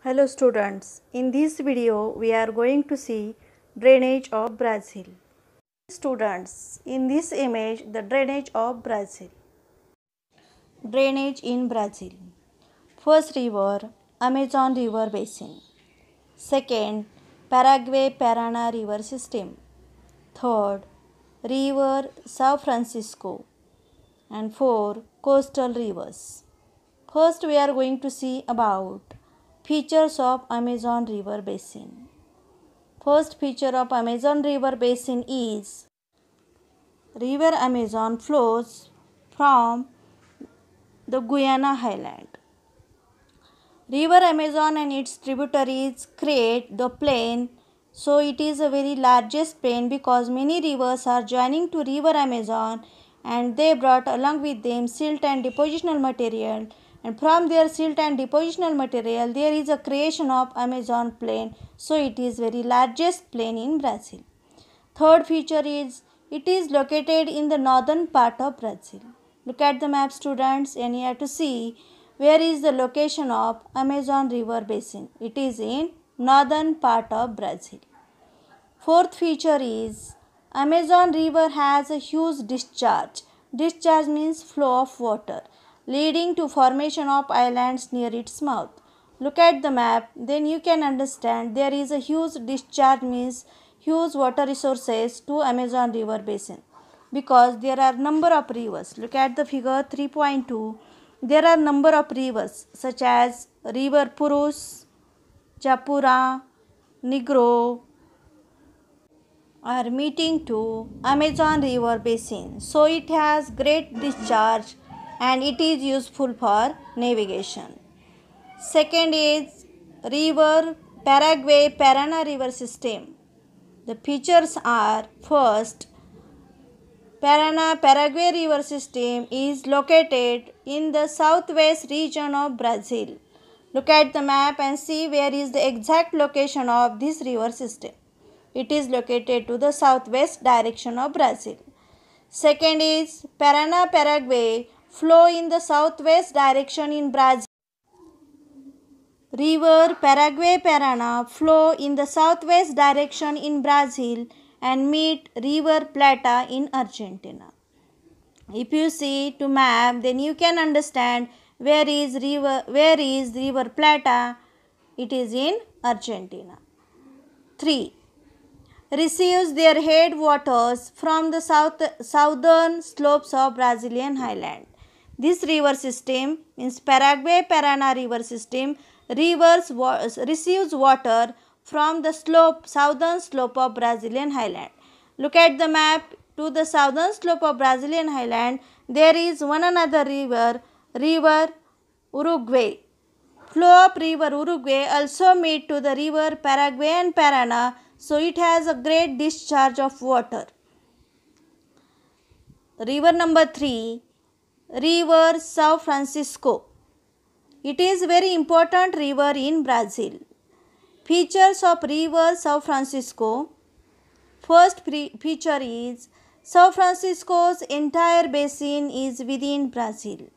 Hello students, in this video we are going to see drainage of Brazil. Students, in this image the drainage of Brazil. Drainage in Brazil. First river, Amazon river basin. Second, Paraguay-Paraná river system. Third, river São Francisco. And four, coastal rivers. First we are going to see about features of Amazon river basin. First feature of Amazon river basin is river Amazon flows from the Guiana highland. River Amazon and its tributaries create the plain, so it is a very largest plain because many rivers are joining to river Amazon and they brought along with them silt and depositional material, and from their silt and depositional material there is a creation of Amazon plain, so it is very largest plain in Brazil. Third feature is it is located in the northern part of Brazil. Look at the map students and you have to see where is the location of Amazon river basin. It is in northern part of Brazil. Fourth feature is Amazon river has a huge discharge. Discharge means flow of water leading to formation of islands near its mouth. Look at the map, then you can understand there is a huge discharge means huge water resources to Amazon river basin because there are number of rivers. Look at the figure 3.2. There are number of rivers such as river Purus, Japura, Negro are meeting to Amazon river basin. So it has great discharge and it is useful for navigation. Second is river Paraguay-Paraná river system. The features are first, Paraná-Paraguay river system is located in the southwest region of Brazil. Look at the map and see where is the exact location of this river system. It is located to the southwest direction of Brazil. Second is Paraná-Paraguay flow in the southwest direction in Brazil. River Paraguay-Paraná flow in the southwest direction in Brazil and meet River Plata in Argentina. If you see to map, then you can understand where is River Plata. It is in Argentina. 3. Receives their headwaters from the southern slopes of Brazilian highland. This river system means Paraguay-Paraná river system receives water from the southern slope of Brazilian highland. Look at the map. To the southern slope of Brazilian highland there is one another river Uruguay. Flow of river Uruguay also meet to the river Paraguay and Paraná, so it has a great discharge of water. River number 3, river São Francisco. It is very important river in Brazil. Features of river São Francisco. First feature is São Francisco's entire basin is within Brazil.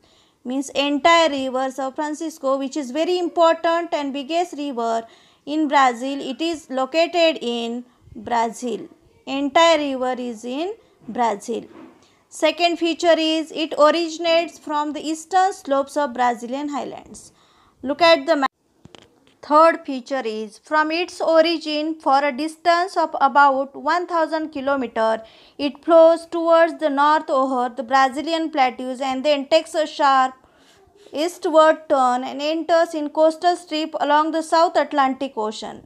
Means entire river São Francisco, which is very important and biggest river in Brazil, it is located in Brazil. Entire river is in Brazil. Second feature is it originates from the eastern slopes of Brazilian highlands. Look at the map. Third feature is from its origin for a distance of about 1000 km, it flows towards the north over the Brazilian plateaus and then takes a sharp eastward turn and enters in coastal strip along the South Atlantic Ocean.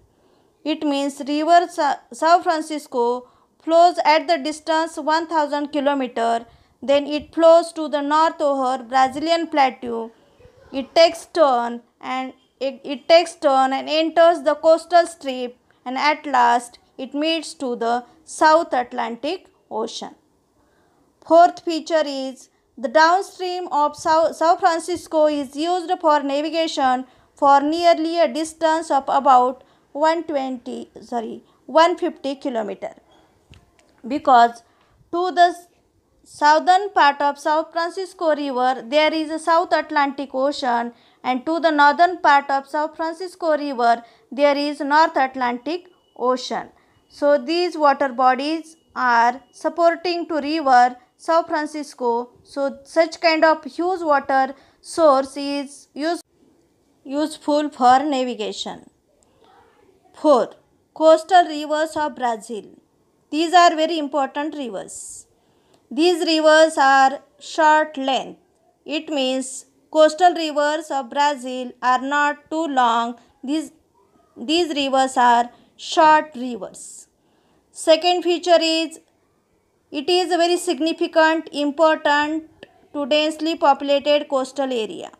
It means river São Francisco flows at the distance 1000 km, then it flows to the north over Brazilian plateau. It takes turn and enters the coastal strip and at last it meets to the South Atlantic Ocean. Fourth feature is the downstream of São Francisco is used for navigation for nearly a distance of about 150 km. Because to the southern part of São Francisco river there is a South Atlantic Ocean and to the northern part of São Francisco River there is North Atlantic Ocean. So these water bodies are supporting to river São Francisco. So such kind of huge water source is useful for navigation. 4. Coastal rivers of Brazil. These are very important rivers. These rivers are short length. It means coastal rivers of Brazil are not too long. These rivers are short rivers. Second feature is it is a very significant, important to densely populated coastal area.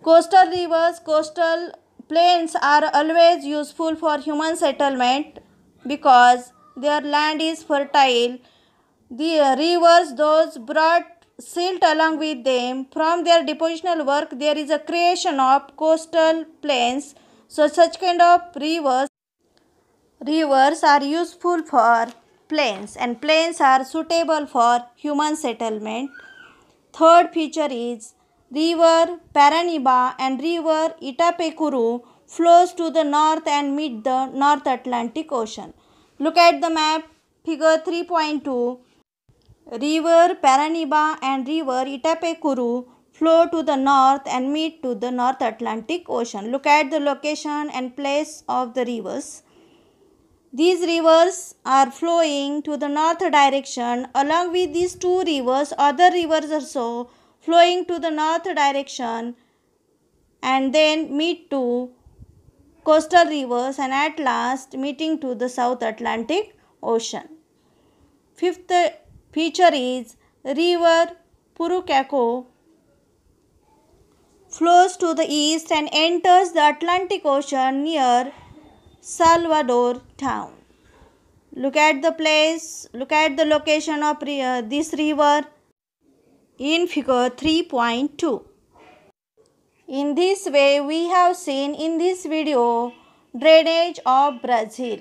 Coastal rivers, coastal plains are always useful for human settlement because their land is fertile. The rivers, those brought silt along with them. From their depositional work, there is a creation of coastal plains. So such kind of rivers are useful for plains, and plains are suitable for human settlement. Third feature is river Paranaíba and river Itapecuru flows to the north and meet the North Atlantic Ocean. Look at the map, figure 3.2. River Paranaíba and river Itapecuru flow to the north and meet to the North Atlantic Ocean. Look at the location and place of the rivers. These rivers are flowing to the north direction. Along with these two rivers, other rivers are also flowing to the north direction and then meet to coastal rivers and at last meeting to the South Atlantic Ocean. Fifth feature is river Purucaco flows to the east and enters the Atlantic Ocean near Salvador town. Look at the place, look at the location of this river in figure 3.2. In this way, we have seen in this video drainage of Brazil.